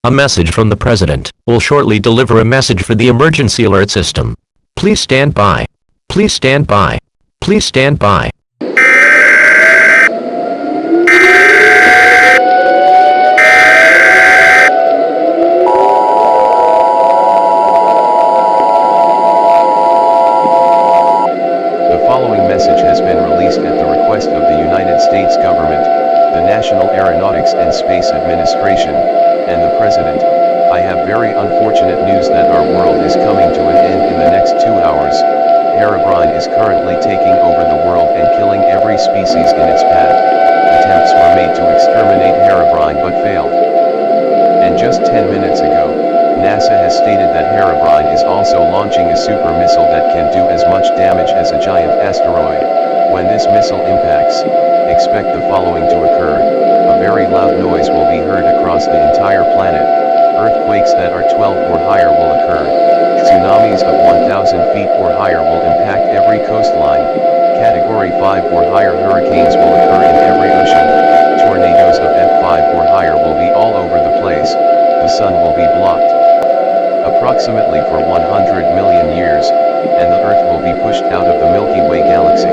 A message from the President will shortly deliver a message for the emergency alert system. Please stand by. Please stand by. Please stand by. The following message has been released at the request of the United States government, the National Aeronautics and Space Administration, and the President. I have very unfortunate news that our world is coming to an end in the next 2 hours. Herobrine is currently taking over the world and killing every species in its path. Attempts were made to exterminate Herobrine but failed. And just 10 minutes ago, NASA has stated that Herobrine is also launching a super missile that can do as much damage as a giant asteroid. When this missile impacts, expect the following to occur. A very loud noise will be heard across the entire planet. Earthquakes that are 12 or higher will occur. Tsunamis of 1,000 feet or higher will impact every coastline. Category 5 or higher hurricanes will occur in every ocean. Tornadoes of F5 or higher will be all over the place. The sun will be blocked approximately for 100 million years, and the Earth will be pushed out of the Milky Way galaxy.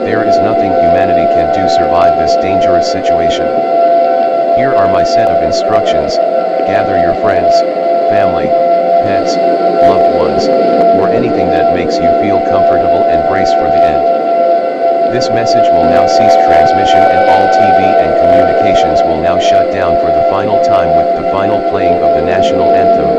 There is nothing humanity can do to survive this dangerous situation. Here are my set of instructions. Gather your friends, family, pets, loved ones, or anything that makes you feel comfortable and brace for the end. This message will now cease transmission and all TV and communications will now shut down for the final time with the final playing of the national anthem.